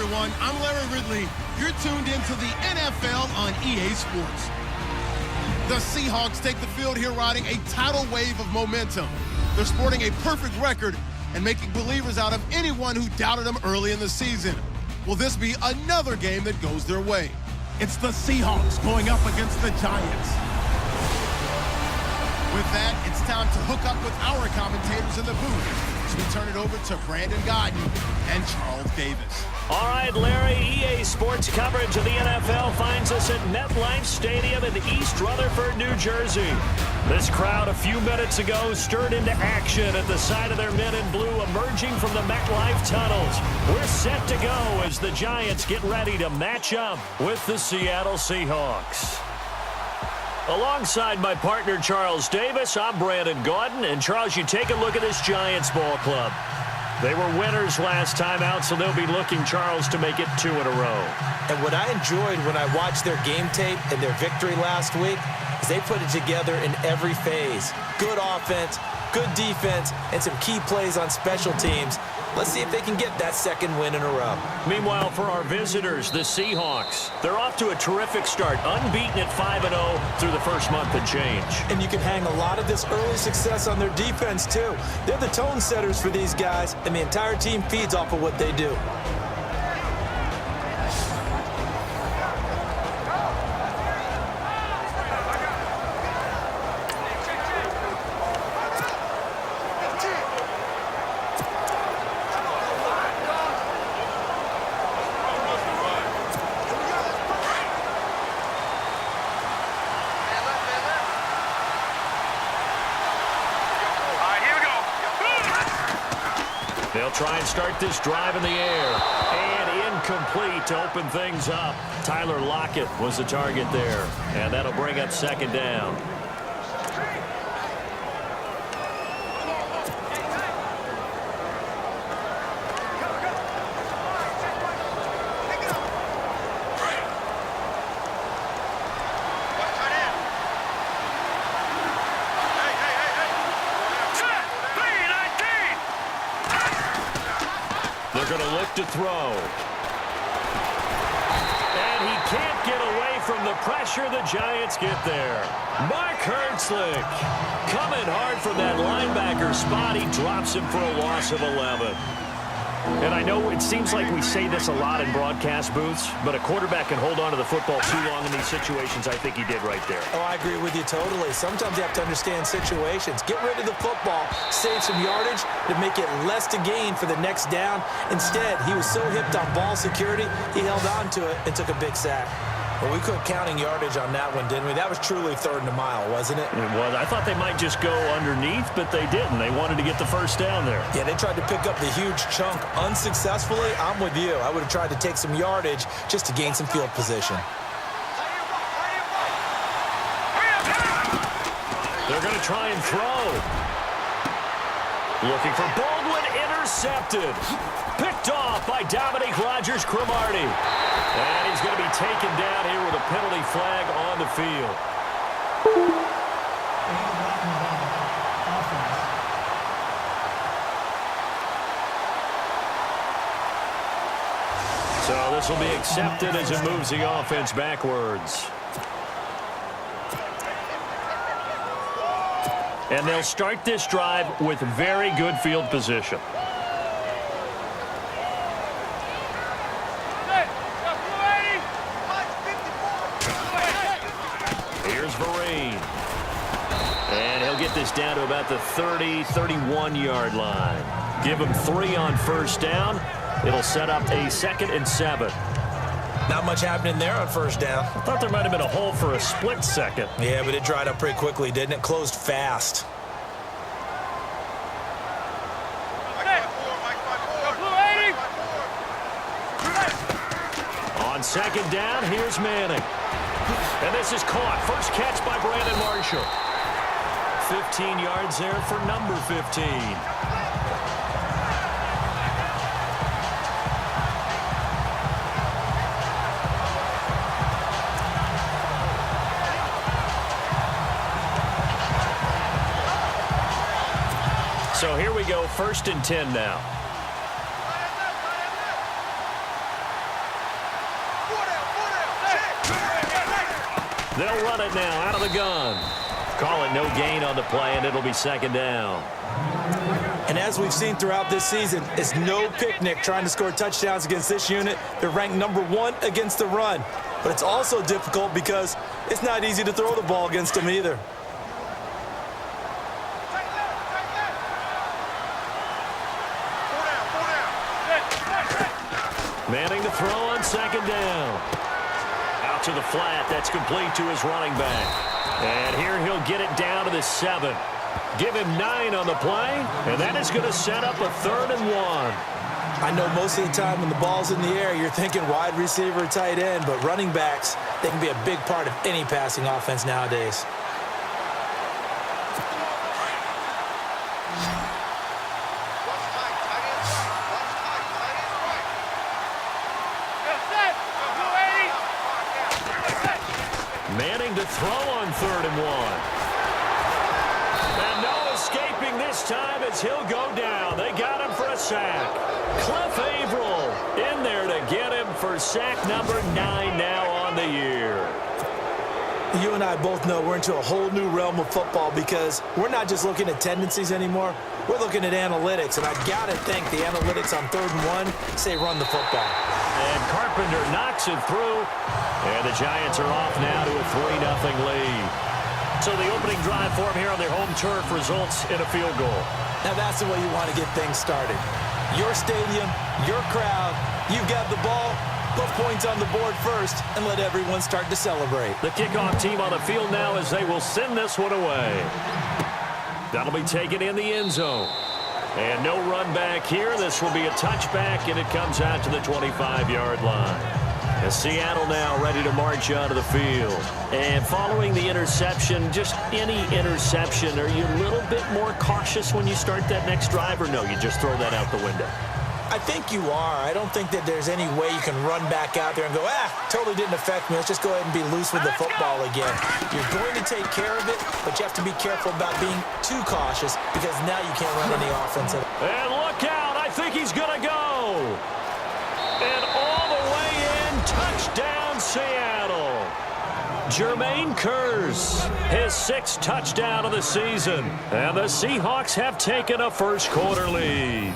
everyone. I'm Larry Ridley. You're tuned into the NFL on EA Sports. The Seahawks take the field here riding a tidal wave of momentum. They're sporting a perfect record and making believers out of anyone who doubted them early in the season. Will this be another game that goes their way? It's the Seahawks going up against the Giants. With that, it's time to hook up with our commentators in the booth. So we turn it over to Brandon Godden and Charles Davis. All right, Larry, EA Sports coverage of the NFL finds us at MetLife Stadium in East Rutherford, New Jersey. This crowd a few minutes ago stirred into action at the side of their men in blue emerging from the MetLife tunnels. We're set to go as the Giants get ready to match up with the Seattle Seahawks. Alongside my partner, Charles Davis, I'm Brandon Gaudin. And, Charles, you take a look at this Giants ball club. They were winners last time out, so they'll be looking, Charles, to make it 2 in a row. And what I enjoyed when I watched their game tape and their victory last week is they put it together in every phase. Good offense, good defense, and some key plays on special teams. Let's see if they can get that second win in a row. Meanwhile, for our visitors, the Seahawks, they're off to a terrific start, unbeaten at 5-0 through the first month and change. And you can hang a lot of this early success on their defense, too. They're the tone setters for these guys, and the entire team feeds off of what they do. They'll try and start this drive in the air. And incomplete to open things up. Tyler Lockett was the target there. And that'll bring up second down. They're going to look to throw. And he can't get away from the pressure. The Giants get there. Mark Hertzlick coming hard from that linebacker spot. He drops him for a loss of 11. And I know it seems like we say this a lot in broadcast booths, but a quarterback can hold on to the football too long in these situations. I think he did right there. Oh, I agree with you totally. Sometimes you have to understand situations. Get rid of the football, save some yardage to make it less to gain for the next down. Instead, he was so hipped on ball security, he held on to it and took a big sack. Well, we quit counting yardage on that one, didn't we? That was truly 3rd and a mile, wasn't it? It was. I thought they might just go underneath, but they didn't. They wanted to get the first down there. Yeah, they tried to pick up the huge chunk unsuccessfully. I'm with you. I would have tried to take some yardage just to gain some field position. They're going to try and throw. Looking for Baldwin, intercepted. Picked off by Dominique Rodgers-Cromartie. And he's going to be taken down here with a penalty flag on the field. So this will be accepted as it moves the offense backwards. And they'll start this drive with very good field position. Here's Vereen. And he'll get this down to about the 30, 31-yard line. Give him 3 on first down. It'll set up a 2nd and 7. Not much happening there on first down. I thought there might have been a hole for a split second. Yeah, but it dried up pretty quickly, didn't it? Closed fast. On second down, here's Manning. And this is caught. First catch by Brandon Marshall. 15 yards there for number 15. So here we go, 1st and 10 now. They'll run it now out of the gun. Call it no gain on the play, and it'll be second down. And as we've seen throughout this season, it's no picnic trying to score touchdowns against this unit. They're ranked #1 against the run. But it's also difficult because it's not easy to throw the ball against them either. Manning to throw on second down. Out to the flat. That's complete to his running back. And here he'll get it down to the 7. Give him 9 on the play, and that is going to set up a 3rd and 1. I know most of the time when the ball's in the air, you're thinking wide receiver, tight end, but running backs, they can be a big part of any passing offense nowadays. Manning to throw on 3rd and 1. And no escaping this time as he'll go down. They got him for a sack. Cliff Averill in there to get him for sack number 9 now on the year. You and I both know we're into a whole new realm of football because we're not just looking at tendencies anymore. We're looking at analytics, and I've got to think the analytics on 3rd and 1 say run the football. And Carpenter knocks it through, and the Giants are off now to a 3-0 lead. So the opening drive for them here on their home turf results in a field goal. Now that's the way you want to get things started. Your stadium, your crowd, you've got the ball, put points on the board first, and let everyone start to celebrate. The kickoff team on the field now as they will send this one away. That'll be taken in the end zone. And no run back here. This will be a touchback, and it comes out to the 25-yard line. As Seattle now ready to march onto the field. And following the interception, just any interception, are you a little bit more cautious when you start that next drive, or no, you just throw that out the window? I think you are. I don't think that there's any way you can run back out there and go, totally didn't affect me. Let's just go ahead and be loose with the football again. You're going to take care of it, but you have to be careful about being too cautious because now you can't run any offense. And look out. I think he's going to go. And all the way in, touchdown Seattle. Jermaine Kearse, his 6th touchdown of the season. And the Seahawks have taken a first-quarter lead.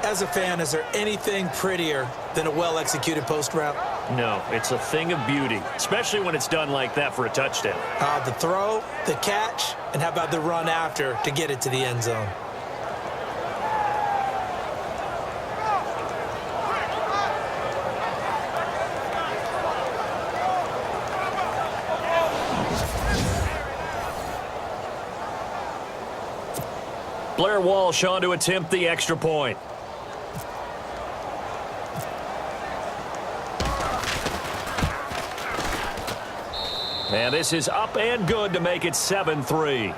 As a fan, is there anything prettier than a well-executed post route? No, it's a thing of beauty, especially when it's done like that for a touchdown. The throw, the catch, and how about the run after to get it to the end zone? Blair Walsh on to attempt the extra point. And this is up and good to make it 7-3.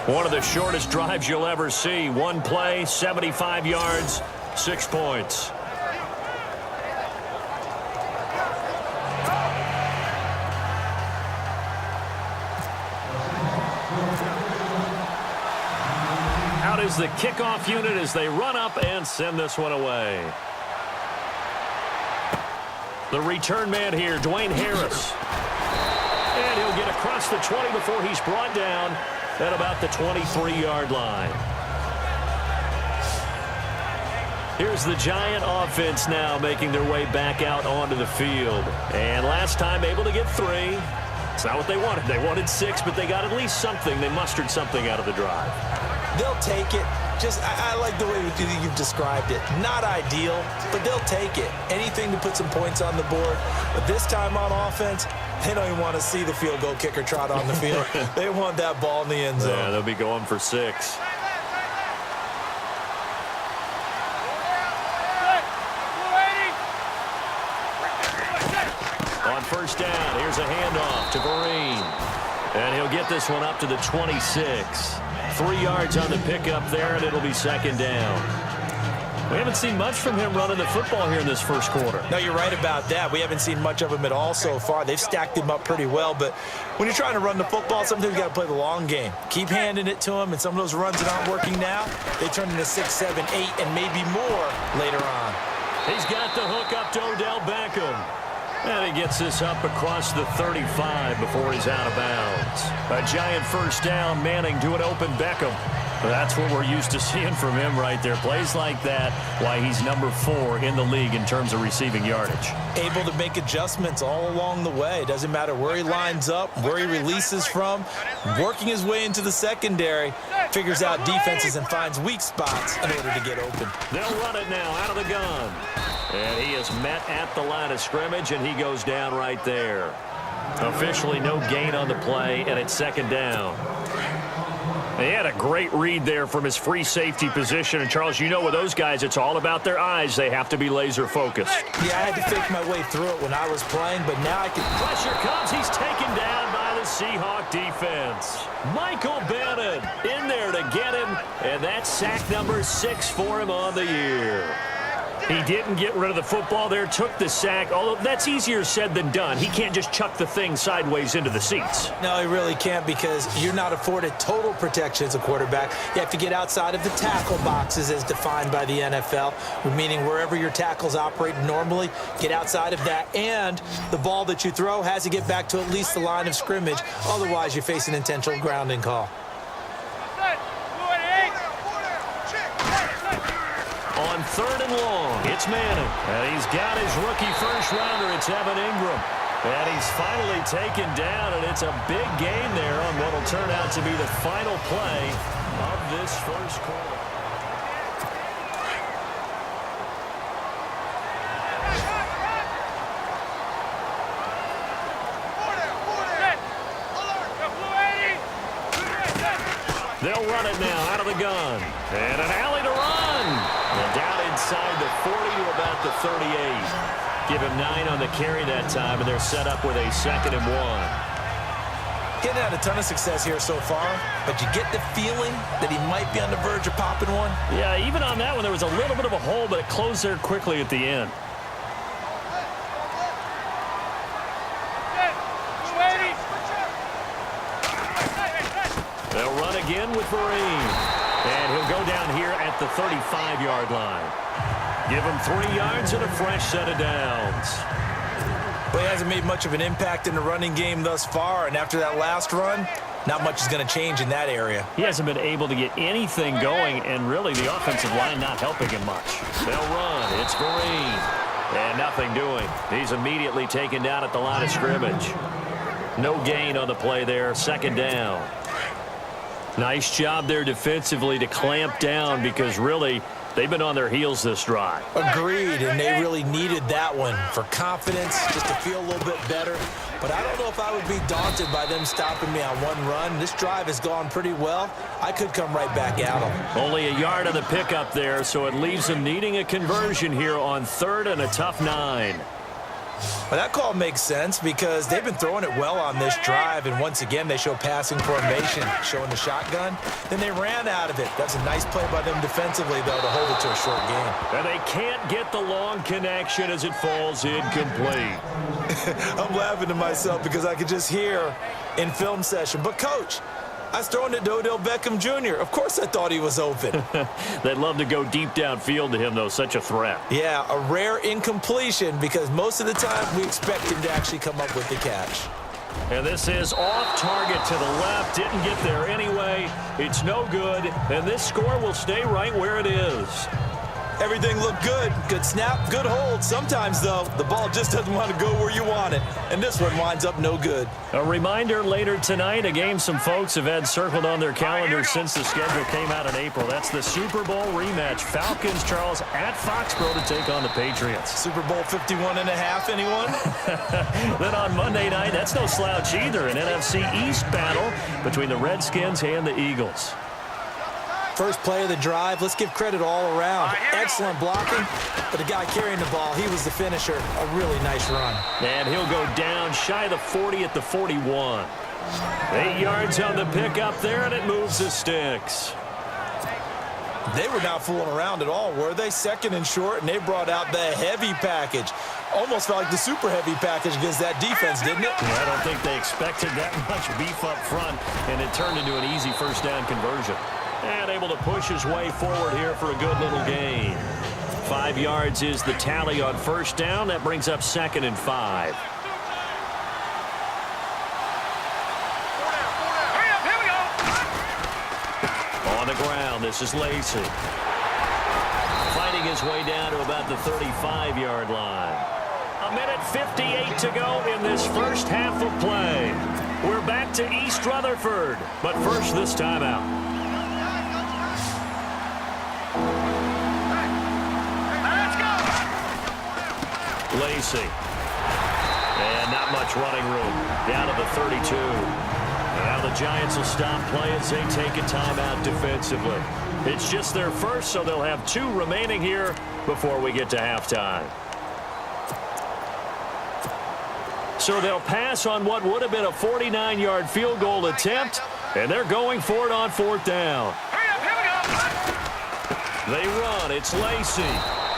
One of the shortest drives you'll ever see. One play, 75 yards, 6 points. Out is the kickoff unit as they run up and send this one away. The return man here, Dwayne Harris. And he'll get across the 20 before he's brought down at about the 23-yard line. Here's the Giant offense now making their way back out onto the field. And last time able to get 3. It's not what they wanted. They wanted 6, but they got at least something. They mustered something out of the drive. They'll take it. I like the way you've described it. Not ideal, but they'll take it. Anything to put some points on the board. But this time on offense, they don't even want to see the field goal kicker trot on the field. They want that ball in the end zone. Yeah, they'll be going for 6. On first down, here's a handoff to Vereen. And he'll get this one up to the 26. 3 yards on the pickup there, and it'll be second down. We haven't seen much from him running the football here in this first quarter. No, you're right about that. We haven't seen much of him at all so far. They've stacked him up pretty well, but when you're trying to run the football, sometimes you got to play the long game. Keep handing it to him, and some of those runs that aren't working now, they turn into 6, 7, 8, and maybe more later on. He's got the hook up to Odell Beckham. And he gets this up across the 35 before he's out of bounds. A giant first down, Manning to an open Beckham. That's what we're used to seeing from him right there. Plays like that, why he's number 4 in the league in terms of receiving yardage. Able to make adjustments all along the way. Doesn't matter where he lines up, where he releases from. Working his way into the secondary. Figures out defenses and finds weak spots in order to get open. They'll run it now out of the gun. And he is met at the line of scrimmage, and he goes down right there. Officially no gain on the play, and it's second down. He had a great read there from his free safety position. And, Charles, you know with those guys, it's all about their eyes. They have to be laser-focused. Yeah, I had to fake my way through it when I was playing, but now I can... Pressure comes. He's taken down by the Seahawk defense. Michael Bannon in there to get him, and that's sack number 6 for him on the year. He didn't get rid of the football there, took the sack, although that's easier said than done. He can't just chuck the thing sideways into the seats. No, he really can't because you're not afforded total protection as a quarterback. You have to get outside of the tackle boxes as defined by the NFL, meaning wherever your tackles operate normally, get outside of that, and the ball that you throw has to get back to at least the line of scrimmage. Otherwise, you face an intentional grounding call. On 3rd and long, it's Manning. And he's got his rookie first-rounder. It's Evan Ingram. And he's finally taken down, and it's a big gain there on what will turn out to be the final play of this first quarter. They'll run it now out of the gun. And an alley to run. And down inside the 40 to about the 38. Give him 9 on the carry that time, and they're set up with a 2nd and 1. Getting had a ton of success here so far, but you get the feeling that he might be on the verge of popping one. Yeah, even on that one, there was a little bit of a hole, but it closed there quickly at the end. They'll run again with Vereen. And he'll go down here at the 35-yard line. Give him 3 yards and a fresh set of downs. But he hasn't made much of an impact in the running game thus far, and after that last run, not much is going to change in that area. He hasn't been able to get anything going, and really the offensive line not helping him much. They'll run. It's Vereen. And nothing doing. He's immediately taken down at the line of scrimmage. No gain on the play there. 2nd down. Nice job there defensively to clamp down because really they've been on their heels this drive. Agreed, and they really needed that one for confidence, just to feel a little bit better. But I don't know if I would be daunted by them stopping me on one run. This drive has gone pretty well. I could come right back at them. Only a yard of the pickup there, so it leaves them needing a conversion here on 3rd and a tough 9. Well, that call makes sense because they've been throwing it well on this drive, and once again they show passing formation, showing the shotgun. Then they ran out of it. That's a nice play by them defensively, though, to hold it to a short game. And they can't get the long connection as it falls incomplete. I'm laughing to myself because I could just hear in film session, but Coach, I was throwing it to Odell Beckham Jr. Of course I thought he was open. They'd love to go deep downfield to him, though. Such a threat. Yeah, a rare incompletion because most of the time we expect him to actually come up with the catch. And this is off target to the left. Didn't get there anyway. It's no good. And this score will stay right where it is. Everything looked good. Good snap, good hold. Sometimes, though, the ball just doesn't want to go where you want it. And this one winds up no good. A reminder later tonight, a game some folks have had circled on their calendar since the schedule came out in April. That's the Super Bowl rematch. Falcons, Charles, at Foxborough to take on the Patriots. Super Bowl 51.5, anyone? Then on Monday night, that's no slouch either. An NFC East battle between the Redskins and the Eagles. First play of the drive, let's give credit all around. Excellent blocking, but the guy carrying the ball, he was the finisher. A really nice run. And he'll go down shy of the 40 at the 41. 8 yards on the pickup there, and it moves the sticks. They were not fooling around at all, were they? 2nd and short, and they brought out the heavy package. Almost felt like the super heavy package against that defense, didn't it? Yeah, I don't think they expected that much beef up front, and it turned into an easy first down conversion. And able to push his way forward here for a good little gain. 5 yards is the tally on first down. That brings up 2nd and 5. On the ground, this is Lacey. Fighting his way down to about the 35-yard line. 1:58 to go in this first half of play. We're back to East Rutherford, but first this timeout. Lacey. And not much running room. Down to the 32. Now the Giants will stop play as they take a timeout defensively. It's just their first, so they'll have 2 remaining here before we get to halftime. So they'll pass on what would have been a 49-yard field goal attempt, and they're going for it on 4th down. They run. It's Lacey.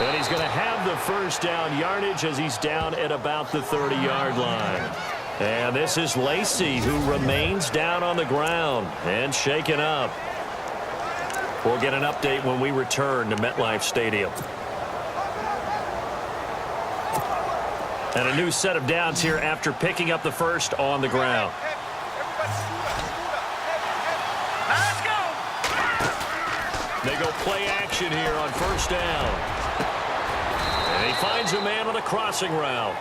And he's going to have the first down yardage as he's down at about the 30-yard line. And this is Lacey, who remains down on the ground and shaken up. We'll get an update when we return to MetLife Stadium. And a new set of downs here after picking up the first on the ground. They go play action here on first down. And he finds a man on a crossing route.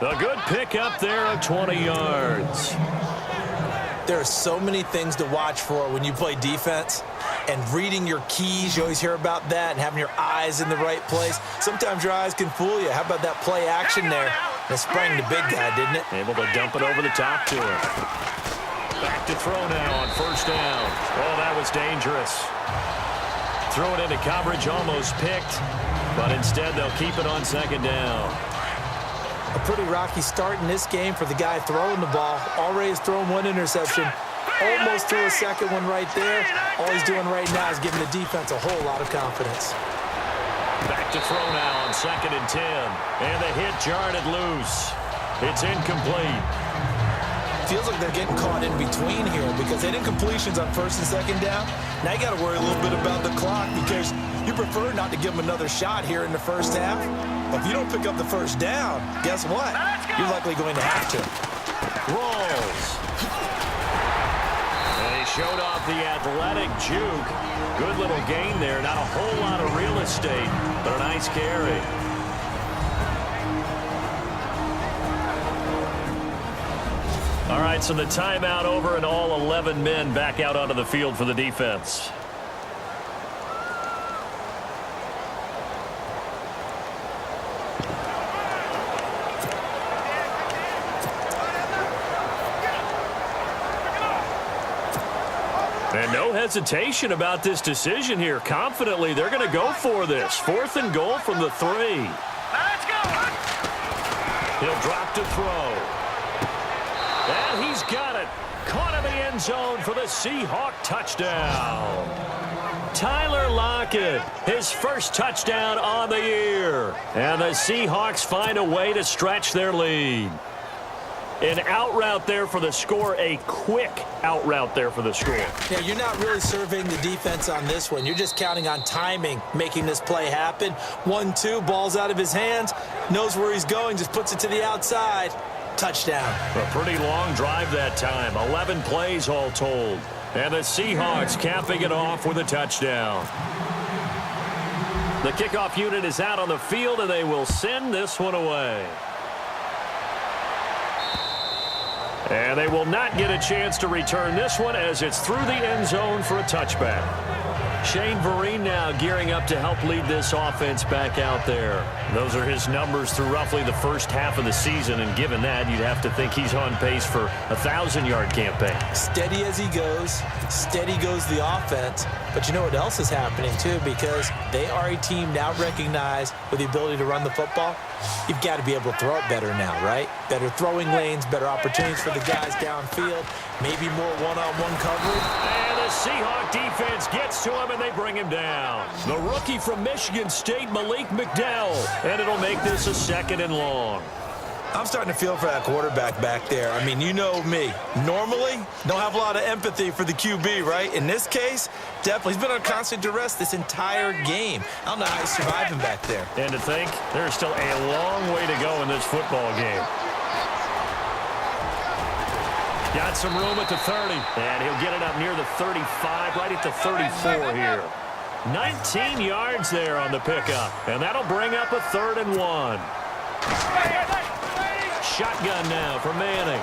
A good pick up there of 20 yards. There are so many things to watch for when you play defense. And reading your keys, you always hear about that, and having your eyes in the right place. Sometimes your eyes can fool you. How about that play action there? And it sprang the big guy, didn't it? Able to dump it over the top to him. Back to throw now on first down. Oh, that was dangerous. Throw it into coverage, almost picked. But instead, they'll keep it on 2nd down. A pretty rocky start in this game for the guy throwing the ball. Already has thrown 1 interception. Almost threw a second one right there. All he's doing right now is giving the defense a whole lot of confidence. Back to throw now on 2nd and 10. And the hit jarred it loose. It's incomplete. Feels like they're getting caught in between here because they did completions on 1st and 2nd down. Now you got to worry a little bit about the clock because you prefer not to give them another shot here in the first half. But if you don't pick up the first down, guess what? You're likely going to have to. Rolls. Showed off the athletic juke. Good little gain there. Not a whole lot of real estate, but a nice carry. All right, so the timeout over and all 11 men back out onto the field for the defense. And no hesitation about this decision here. Confidently, they're going to go for this. 4th and goal from the 3. He'll drop to throw. And he's got it. Caught in the end zone for the Seahawk touchdown. Tyler Lockett, his first touchdown on the year. And the Seahawks find a way to stretch their lead. An out route there for the score, a quick out route there for the score. Yeah, you're not really surveying the defense on this one. You're just counting on timing, making this play happen. 1-2, ball's out of his hands, knows where he's going, just puts it to the outside. Touchdown. A pretty long drive that time, 11 plays all told. And the Seahawks capping it off with a touchdown. The kickoff unit is out on the field, and they will send this one away. And they will not get a chance to return this one as it's through the end zone for a touchback. Shane Vereen now gearing up to help lead this offense back out there. Those are his numbers through roughly the first half of the season, and given that, you'd have to think he's on pace for a 1,000-yard campaign. Steady as he goes, steady goes the offense. But you know what else is happening, too, because they are a team now recognized with the ability to run the football. You've got to be able to throw it better now, right? Better throwing lanes, better opportunities for the guys downfield, maybe more one-on-one coverage. And the Seahawk defense gets to him, and they bring him down. The rookie from Michigan State, Malik McDowell. And it'll make this a 2nd and long. I'm starting to feel for that quarterback back there. I mean, you know me. Normally, don't have a lot of empathy for the QB, right? In this case, definitely. He's been on constant duress this entire game. I don't know how he's surviving back there. And to think, there's still a long way to go in this football game. Got some room at the 30, and he'll get it up near the 35, right at the 34 here. 19 yards there on the pickup, and that'll bring up a 3rd and 1. Shotgun now for Manning.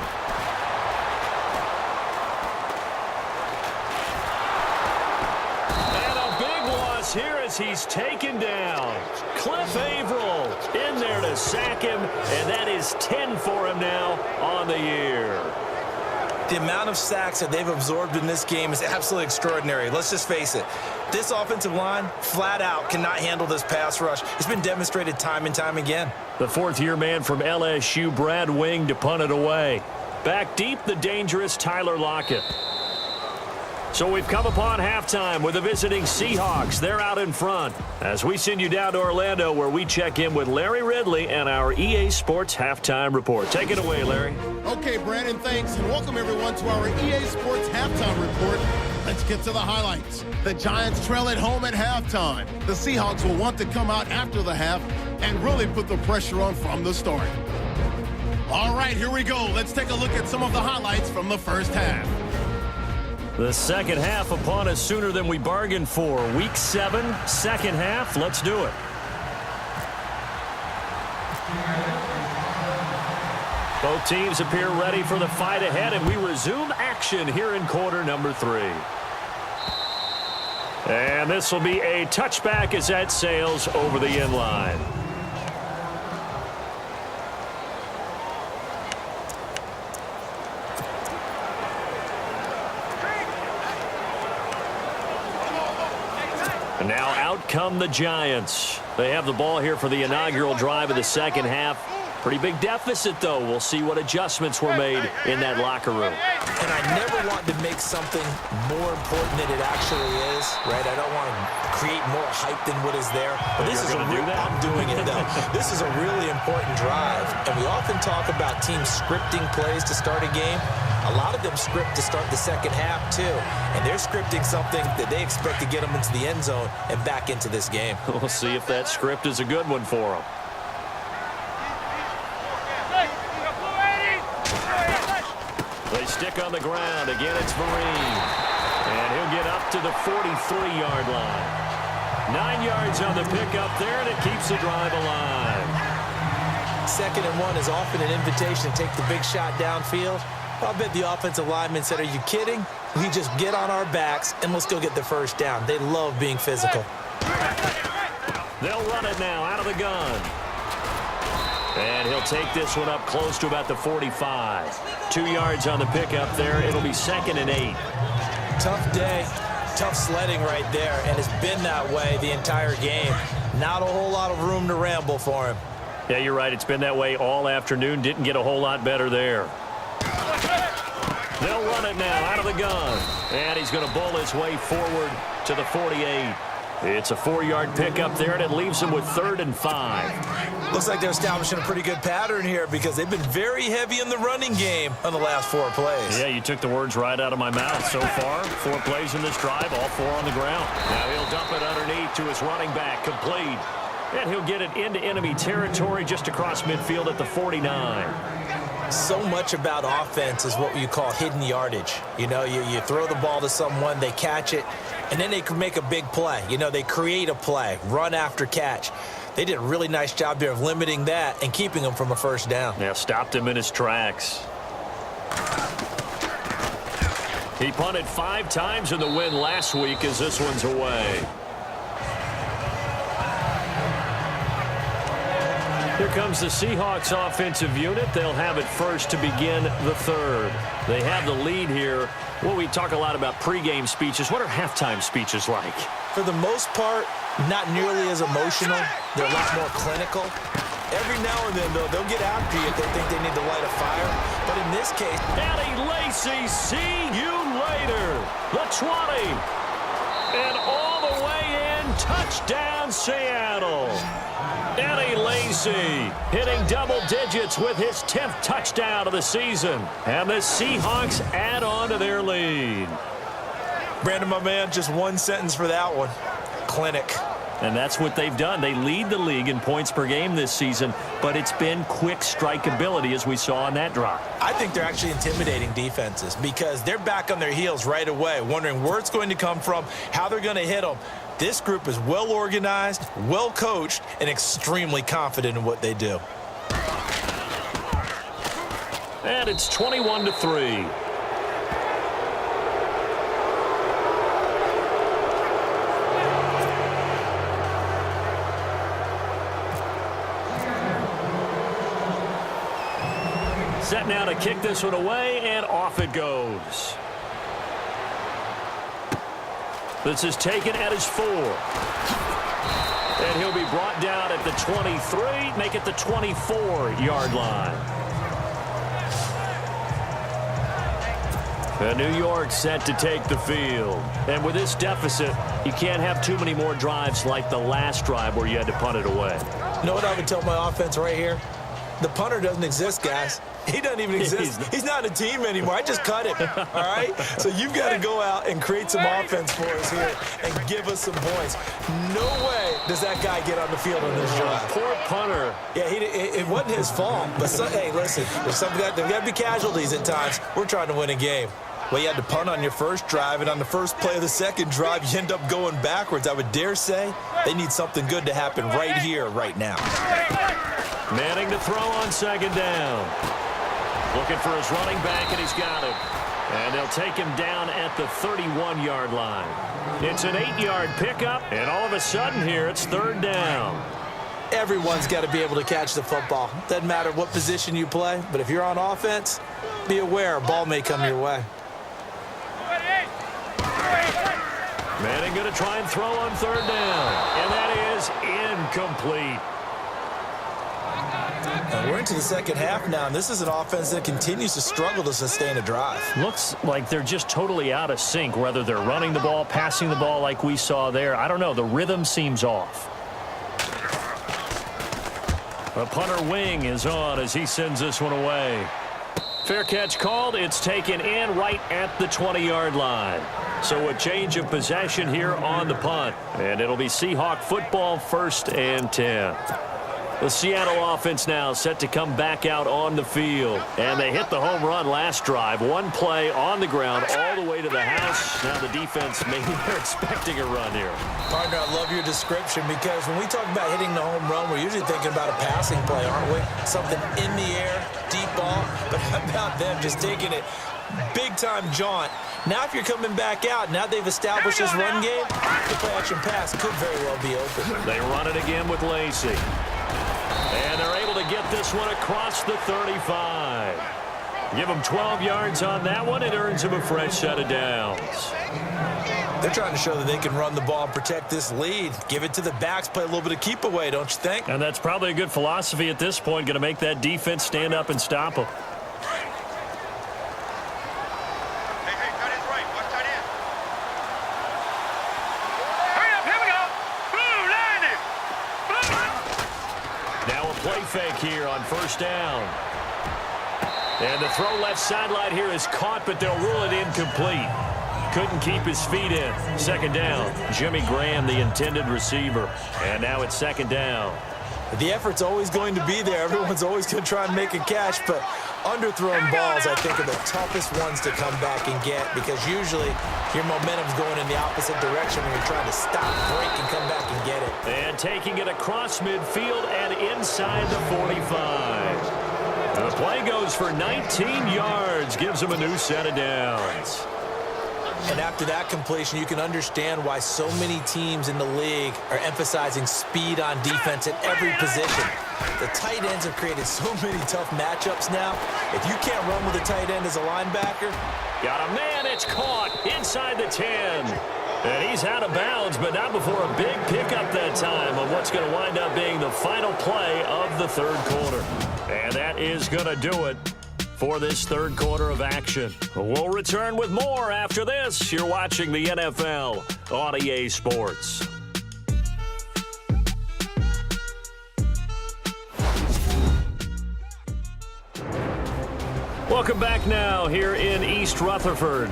And a big loss here as he's taken down. Cliff Averill in there to sack him, and that is 10 for him now on the year. The amount of sacks that they've absorbed in this game is absolutely extraordinary. Let's just face it. This offensive line, flat out, cannot handle this pass rush. It's been demonstrated time and time again. The 4th-year man from LSU, Brad Wing, to punt it away. Back deep, the dangerous Tyler Lockett. So we've come upon halftime with the visiting Seahawks. They're out in front as we send you down to Orlando, where we check in with Larry Ridley and our EA Sports Halftime Report. Take it away, Larry. Okay, Brandon, thanks, and welcome everyone to our EA Sports Halftime Report. Let's get to the highlights. The Giants trail at home at halftime. The Seahawks will want to come out after the half and really put the pressure on from the start. All right, here we go. Let's take a look at some of the highlights from the first half. The second half upon us sooner than we bargained for. Week 7, second half. Let's do it. Both teams appear ready for the fight ahead, and we resume action here in quarter number 3. And this will be a touchback as that sails over the end line. And now out come the Giants. They have the ball here for the inaugural drive of the second half. Pretty big deficit, though. We'll see what adjustments were made in that locker room. And I never want to make something more important than it actually is, right? I don't want to create more hype than what is there. But this is I'm doing it, though. This is a really important drive. And we often talk about teams scripting plays to start a game. A lot of them script to start the second half, too. And they're scripting something that they expect to get them into the end zone and back into this game. We'll see if that script is a good one for them. They stick on the ground. Again, it's Vereen. And he'll get up to the 43-yard line. 9 yards on the pickup there, and it keeps the drive alive. 2nd and 1 is often an invitation to take the big shot downfield. I bet the offensive lineman said, are you kidding? We just get on our backs and let's go get the first down. They love being physical. They'll run it now out of the gun. And he'll take this one up close to about the 45. 2 yards on the pickup there. It'll be 2nd and 8. Tough day. Tough sledding right there. And it's been that way the entire game. Not a whole lot of room to ramble for him. Yeah, you're right. It's been that way all afternoon. Didn't get a whole lot better there. They'll run it now out of the gun. And he's going to bowl his way forward to the 48. It's a 4-yard pickup there, and it leaves him with 3rd and 5. Looks like they're establishing a pretty good pattern here because they've been very heavy in the running game on the last 4 plays. Yeah, you took the words right out of my mouth. So far, 4 plays in this drive, all 4 on the ground. Now he'll dump it underneath to his running back, complete. And he'll get it into enemy territory just across midfield at the 49. So much about offense is what you call hidden yardage. You know, you throw the ball to someone, they catch it, and then they can make a big play. You know, they create a play, run after catch. They did a really nice job there of limiting that and keeping him from a first down. Yeah, stopped him in his tracks. He punted 5 times in the win last week as this one's away. Here comes the Seahawks offensive unit. They'll have it first to begin the 3rd. They have the lead here. Well, we talk a lot about pregame speeches. What are halftime speeches like? For the most part, not nearly as emotional. They're a lot more clinical. Every now and then, though, they'll get after you if they think they need to light a fire. But in this case... Eddie Lacy, see you later. The 20. And all the way in, touchdown Seattle. Eddie Lacy hitting double digits with his 10th touchdown of the season. And the Seahawks add on to their lead. Brandon, my man, just one sentence for that one. Clinic. And that's what they've done. They lead the league in points per game this season, but it's been quick strikeability as we saw on that drive. I think they're actually intimidating defenses because they're back on their heels right away, wondering where it's going to come from, how they're going to hit them. This group is well organized, well coached, and extremely confident in what they do. And it's 21-3. Set now to kick this one away, and off it goes. This is taken at his 4. And he'll be brought down at the 23, make it the 24-yard line. And New York set to take the field. And with this deficit, you can't have too many more drives like the last drive where you had to punt it away. You know what I would tell my offense right here? The punter doesn't exist, guys. He doesn't even exist. He's not a team anymore. I just cut him, all right? So you've got to go out and create some offense for us here and give us some points. No way does that guy get on the field on this drive. Poor punter. Yeah, it wasn't his fault. But, hey, listen, there's got to be casualties at times. We're trying to win a game. Well, you had to punt on your first drive, and on the first play of the second drive, you end up going backwards. I would dare say they need something good to happen right here, right now. Manning to throw on second down. Looking for his running back, and he's got him. And they'll take him down at the 31-yard line. It's an 8-yard pickup, and all of a sudden here, it's third down. Everyone's got to be able to catch the football. Doesn't matter what position you play, but if you're on offense, be aware a ball may come your way. Manning going to try and throw on third down, and that is incomplete. And we're into the second half now, and this is an offense that continues to struggle to sustain a drive. Looks like they're just totally out of sync, whether they're running the ball, passing the ball like we saw there. I don't know. The rhythm seems off. The punter wing is on as he sends this one away. Fair catch called. It's taken in right at the 20-yard line. So a change of possession here on the punt. And it'll be Seahawk football, 1st and 10. The Seattle offense now set to come back out on the field. And they hit the home run last drive. One play on the ground all the way to the house. Now the defense, maybe they're expecting a run here. Partner, I love your description because when we talk about hitting the home run, we're usually thinking about a passing play, aren't we? Something in the air, deep ball. But how about them just taking it big-time jaunt? Now if you're coming back out, now they've established this run game, the play-action pass could very well be open. They run it again with Lacy. And they're able to get this one across the 35. Give them 12 yards on that one. It earns them a fresh set of downs. They're trying to show that they can run the ball and protect this lead. Give it to the backs, play a little bit of keep away, don't you think? And that's probably a good philosophy at this point, going to make that defense stand up and stop them. Fake here on first down. And the throw left sideline here is caught, but they'll rule it incomplete. Couldn't keep his feet in. Second down. Jimmy Graham, the intended receiver. And now it's second down. The effort's always going to be there. Everyone's always going to try and make a catch, but underthrown balls, I think, are the toughest ones to come back and get because usually your momentum's going in the opposite direction when you're trying to stop, break, and come back and get it. And taking it across midfield and inside the 45. The play goes for 19 yards, gives him a new set of downs. And after that completion, you can understand why so many teams in the league are emphasizing speed on defense at every position. The tight ends have created so many tough matchups now. If you can't run with a tight end as a linebacker. Got a man, it's caught inside the 10. And he's out of bounds, but not before a big pickup that time on what's going to wind up being the final play of the third quarter. And that is going to do it for this third quarter of action. We'll return with more after this. You're watching the NFL on EA Sports. Welcome back now here in East Rutherford.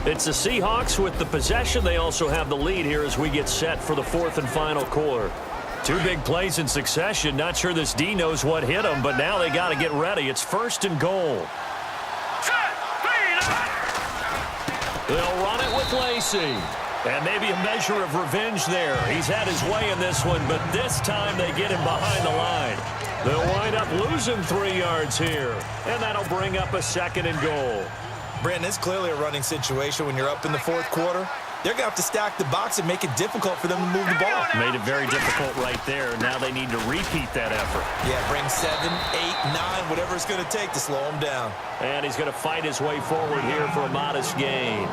It's the Seahawks with the possession. They also have the lead here as we get set for the fourth and final quarter. Two big plays in succession. Not sure this D knows what hit them, but now they got to get ready. It's first and goal. They'll run it with Lacey. And maybe a measure of revenge there. He's had his way in this one, but this time they get him behind the line. They'll wind up losing 3 yards here, and that'll bring up a second and goal. Brandon, it's clearly a running situation when you're up in the fourth quarter. They're going to have to stack the box and make it difficult for them to move the ball. Made it very difficult right there. Now they need to repeat that effort. Yeah, bring 7, 8, 9, whatever it's going to take to slow him down. And he's going to fight his way forward here for a modest gain.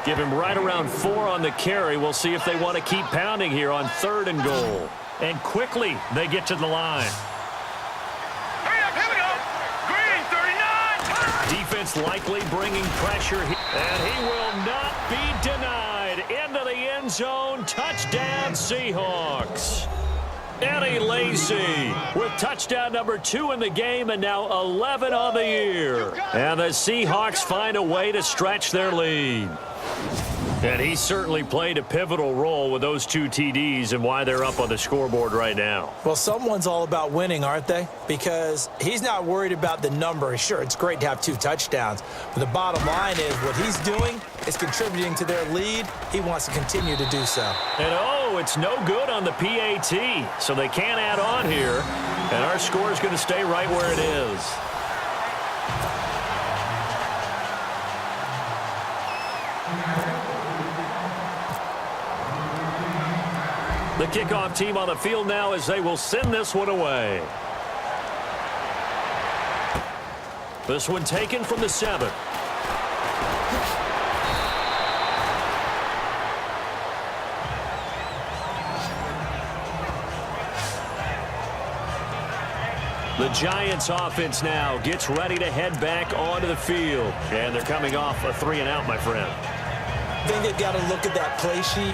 Give him right around 4 on the carry. We'll see if they want to keep pounding here on third and goal. And quickly they get to the line. Defense likely bringing pressure here. And he will not be denied. Into the end zone. Touchdown, Seahawks. Eddie Lacy with touchdown number 2 in the game and now 11 on the year. And the Seahawks find a way to stretch their lead. And he certainly played a pivotal role with those 2 TDs and why they're up on the scoreboard right now. Well, someone's all about winning, aren't they? Because he's not worried about the number. Sure, it's great to have 2 touchdowns. But the bottom line is what he's doing is contributing to their lead. He wants to continue to do so. And, it's no good on the PAT. So they can't add on here. And our score is going to stay right where it is. The kickoff team on the field now as they will send this one away. This one taken from the 7. The Giants offense now gets ready to head back onto the field. And they're coming off a 3 and out, my friend. I think they've got to look at that play sheet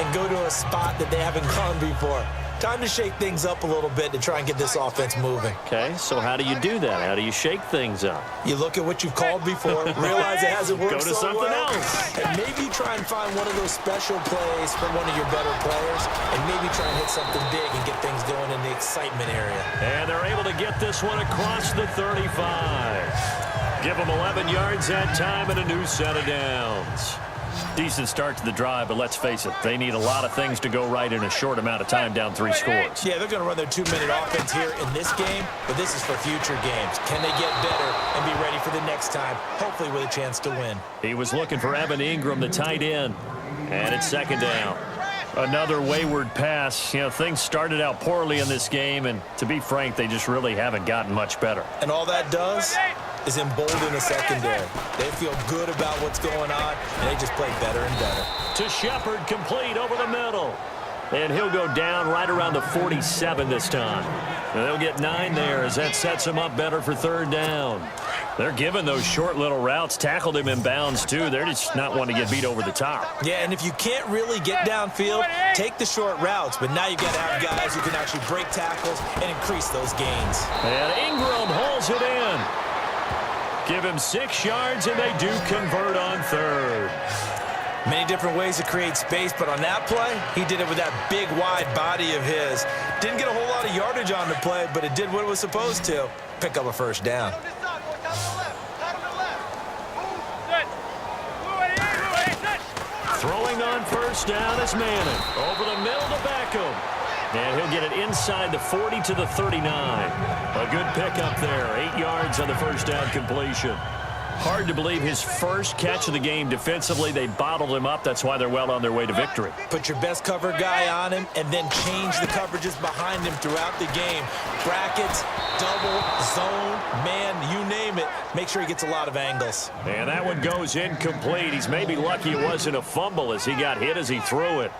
and go to a spot that they haven't gone before. Time to shake things up a little bit to try and get this offense moving. Okay, so how do you do that? How do you shake things up? You look at what you've called before, realize it hasn't worked so well. Go to something else. And maybe try and find one of those special plays from one of your better players, and maybe try and hit something big and get things going in the excitement area. And they're able to get this one across the 35. Give them 11 yards that time and a new set of downs. Decent start to the drive, but let's face it, they need a lot of things to go right in a short amount of time down 3 scores. Yeah, they're going to run their 2-minute offense here in this game, but this is for future games. Can they get better and be ready for the next time, hopefully with a chance to win? He was looking for Evan Ingram, the tight end, and it's second down. Another wayward pass. You know, things started out poorly in this game, and to be frank, they just really haven't gotten much better. And all that does is embolden the secondary. They feel good about what's going on, and they just play better and better. To Shepard, complete over the middle. And he'll go down right around the 47 this time. And they'll get 9 there as that sets him up better for third down. They're giving those short little routes. Tackled him in bounds, too. They're just not wanting to get beat over the top. Yeah, and if you can't really get downfield, take the short routes. But now you've got to have guys who can actually break tackles and increase those gains. And Ingram holds it in. Give him 6 yards, and they do convert on third. Many different ways to create space, but on that play, he did it with that big, wide body of his. Didn't get a whole lot of yardage on the play, but it did what it was supposed to. Pick up a first down. Throwing on first down is Madden. Over the middle to Beckham. And he'll get it inside the 40 to the 39. A good pickup there. 8 yards on the first down completion. Hard to believe his first catch of the game defensively. They bottled him up. That's why they're well on their way to victory. Put your best cover guy on him and then change the coverages behind him throughout the game. Brackets, double, zone, man, you name it. Make sure he gets a lot of angles. And that one goes incomplete. He's maybe lucky it wasn't a fumble as he got hit as he threw it.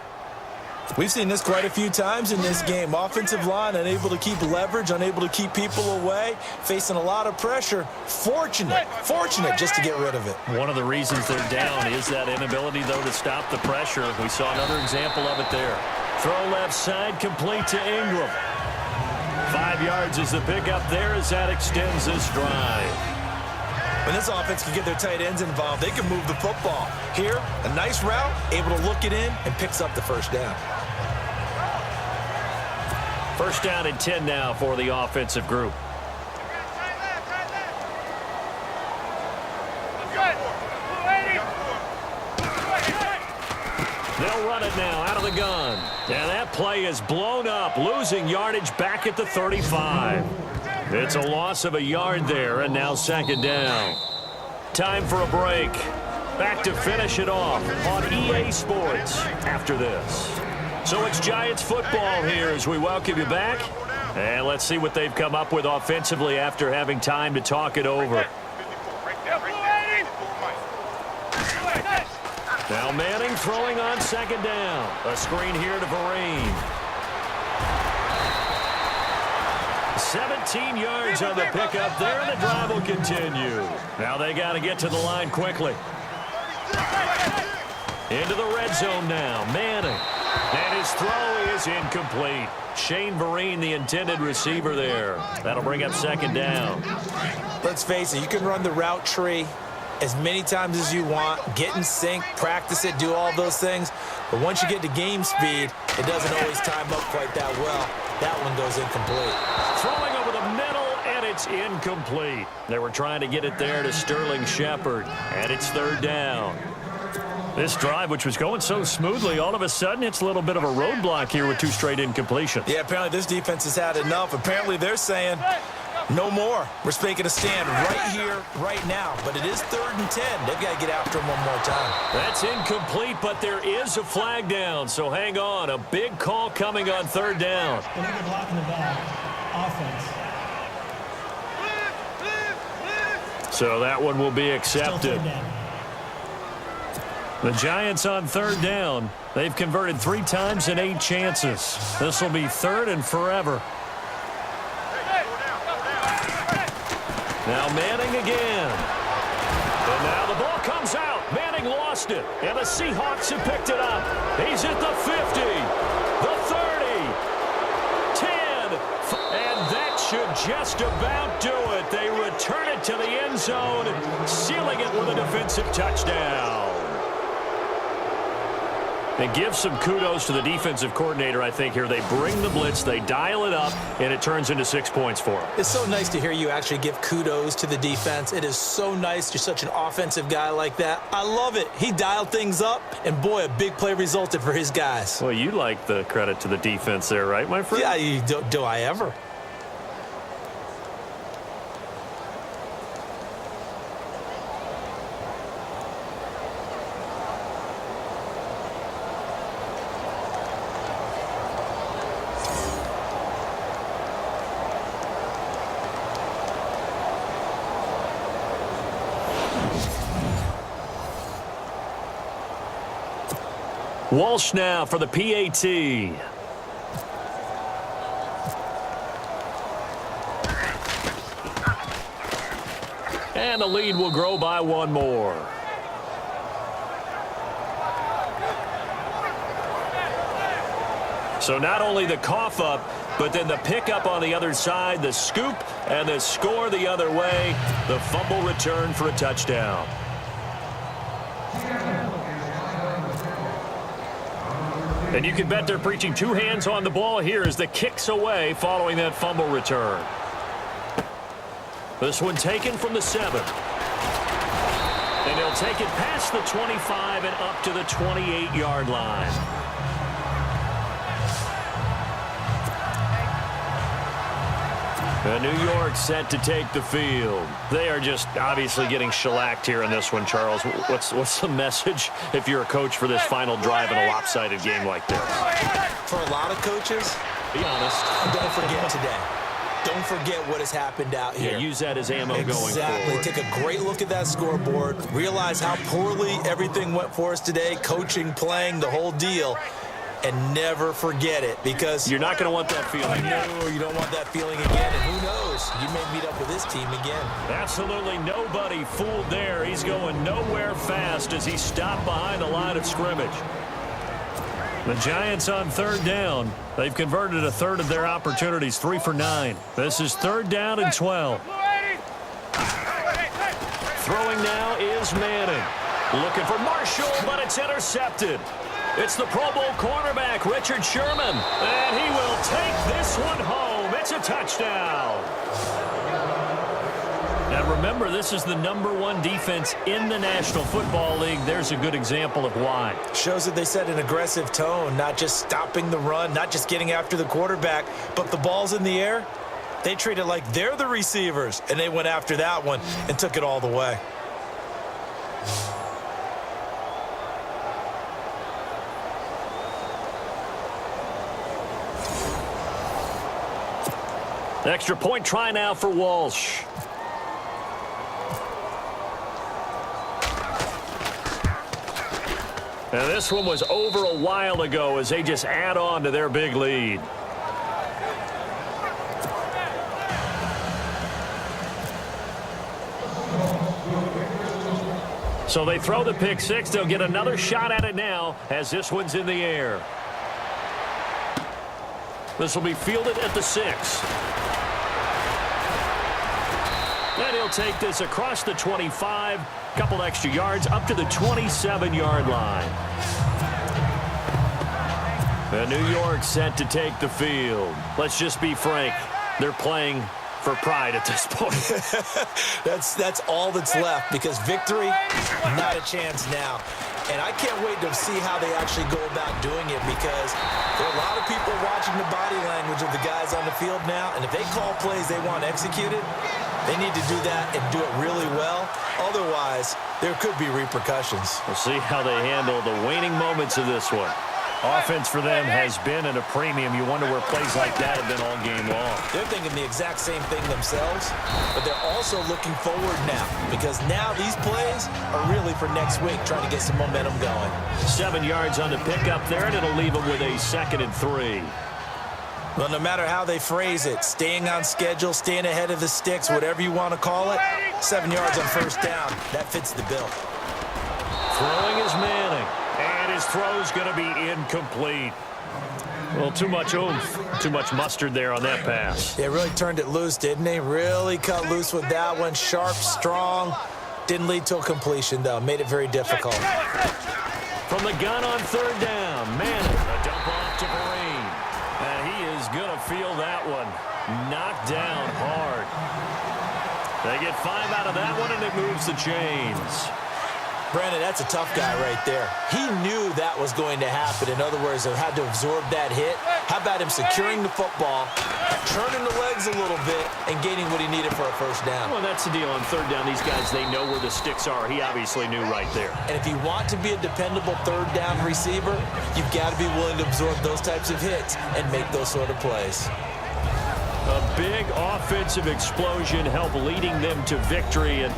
We've seen this quite a few times in this game. Offensive line unable to keep leverage, unable to keep people away, facing a lot of pressure. Fortunate just to get rid of it. One of the reasons they're down is that inability, though, to stop the pressure. We saw another example of it there. Throw left side, complete to Ingram. 5 yards is the pickup there as that extends this drive. When this offense can get their tight ends involved, they can move the football. Here, a nice route, able to look it in, and picks up the first down. First down and 10 now for the offensive group. They'll run it now out of the gun. And that play is blown up, losing yardage back at the 35. It's a loss of a yard there, and now second down. Time for a break. Back to finish it off on EA Sports after this. So it's Giants football here as we welcome you back. And let's see what they've come up with offensively after having time to talk it over. Now Manning throwing on second down. A screen here to Vereen. 17 yards on the pickup there, and the drive will continue. Now they got to get to the line quickly. Into the red zone now. Manning. And his throw is incomplete. Shane Vereen, the intended receiver there. That'll bring up second down. Let's face it, you can run the route tree as many times as you want, get in sync, practice it, do all those things. But once you get to game speed, it doesn't always time up quite that well. That one goes incomplete. Throwing over the middle, and it's incomplete. They were trying to get it there to Sterling Shepard, and it's third down. This drive, which was going so smoothly, all of a sudden it's a little bit of a roadblock here with two straight incompletions. Yeah, apparently this defense has had enough. Apparently they're saying, no more. We're making a stand right here, right now. But it is 3rd and 10. They've got to get after him one more time. That's incomplete, but there is a flag down. So hang on. A big call coming on third down. Illegal block in the back. Offense. So that one will be accepted. The Giants on third down. They've converted 3 times in 8 chances. This will be 3rd and forever. Now Manning again. And now the ball comes out. Manning lost it. And the Seahawks have picked it up. He's at the 50, the 30, 10. And that should just about do it. They return it to the end zone, sealing it with a defensive touchdown. And give some kudos to the defensive coordinator, I think, here. They bring the blitz, they dial it up, and it turns into 6 points for them. It's so nice to hear you actually give kudos to the defense. It is so nice. You're such an offensive guy like that. I love it. He dialed things up, and boy, a big play resulted for his guys. Well, you like the credit to the defense there, right, my friend? Yeah, do I ever? Walsh now for the PAT. And the lead will grow by 1 more. So not only the cough up, but then the pickup on the other side, the scoop, and the score the other way. The fumble return for a touchdown. And you can bet they're preaching 2 hands on the ball here as the kick's away following that fumble return. This one taken from the 7. And they'll take it past the 25 and up to the 28-yard line. And New York set to take the field. They are just obviously getting shellacked here in this one, Charles. What's the message if you're a coach for this final drive in a lopsided game like this? For a lot of coaches, be honest. Don't forget today. Don't forget what has happened out here. Yeah, use that as ammo going forward. Exactly. Take a great look at that scoreboard. Realize how poorly everything went for us today. Coaching, playing, the whole deal. And never forget it, because you're not going to want that feeling. No, you don't want that feeling again. And who knows? You may meet up with this team again. Absolutely nobody fooled there. He's going nowhere fast as he stopped behind the line of scrimmage. The Giants on third down. They've converted a third of their opportunities, 3 for 9. This is 3rd down and 12. Throwing now is Manning. Looking for Marshall, but it's intercepted. It's the Pro Bowl cornerback, Richard Sherman. And he will take this one home. It's a touchdown. And remember, this is the #1 defense in the National Football League. There's a good example of why. Shows that they set an aggressive tone, not just stopping the run, not just getting after the quarterback, but the ball's in the air. They treat it like they're the receivers, and they went after that one and took it all the way. Extra point try now for Walsh. And this one was over a while ago as they just add on to their big lead. So they throw the pick six. They'll get another shot at it now as this one's in the air. This will be fielded at the 6. And he'll take this across the 25. Couple extra yards up to the 27-yard line. And New York set to take the field. Let's just be frank. They're playing for pride at this point. That's all that's left, because victory, not a chance now. And I can't wait to see how they actually go about doing it, because there are a lot of people watching the body language of the guys on the field now, and if they call plays they want executed, they need to do that and do it really well. Otherwise, there could be repercussions. We'll see how they handle the waning moments of this one. Offense for them has been at a premium. You wonder where plays like that have been all game long. They're thinking the exact same thing themselves, but they're also looking forward now, because now these plays are really for next week, trying to get some momentum going. 7 yards on the pickup there, and it'll leave them with a 2nd and 3. Well, no matter how they phrase it, staying on schedule, staying ahead of the sticks, whatever you want to call it, 7 yards on first down, that fits the bill. Throwing is Manning. And his throw's going to be incomplete. Well, too much oomph, too much mustard there on that pass. They really turned it loose, didn't they? Really cut loose with that one. Sharp, strong. Didn't lead to a completion, though. Made it very difficult. From the gun on 3rd down, Manning, a dump off to Vereen. And he is going to feel that one. Knocked down hard. They get 5 out of that one, and it moves the chains. Brandon, that's a tough guy right there. He knew that was going to happen. In other words, he had to absorb that hit. How about him securing the football, turning the legs a little bit, and gaining what he needed for a first down? Well, that's the deal. On 3rd down, these guys, they know where the sticks are. He obviously knew right there. And if you want to be a dependable 3rd down receiver, you've got to be willing to absorb those types of hits and make those sort of plays. A big offensive explosion helped leading them to victory, and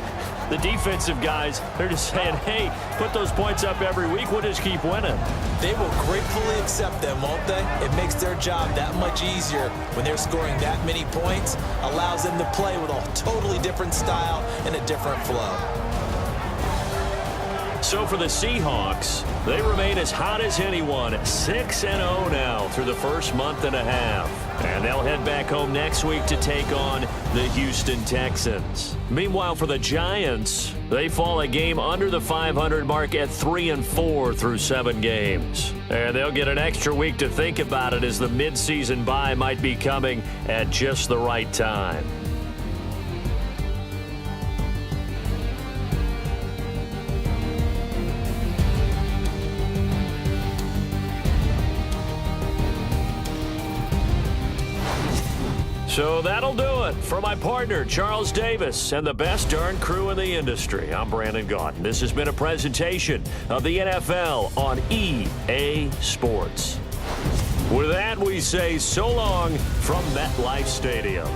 the defensive guys, they're just saying, hey, put those points up every week. We'll just keep winning. They will gratefully accept them, won't they? It makes their job that much easier when they're scoring that many points. Allows them to play with a totally different style and a different flow. So for the Seahawks, they remain as hot as anyone, 6-0 now through the first month and a half. And they'll head back home next week to take on the Houston Texans. Meanwhile, for the Giants, they fall a game under the 500 mark at 3-4 through 7 games. And they'll get an extra week to think about it, as the midseason bye might be coming at just the right time. So that'll do it. For my partner, Charles Davis, and the best darn crew in the industry, I'm Brandon Gaudin. This has been a presentation of the NFL on EA Sports. With that, we say so long from MetLife Stadium.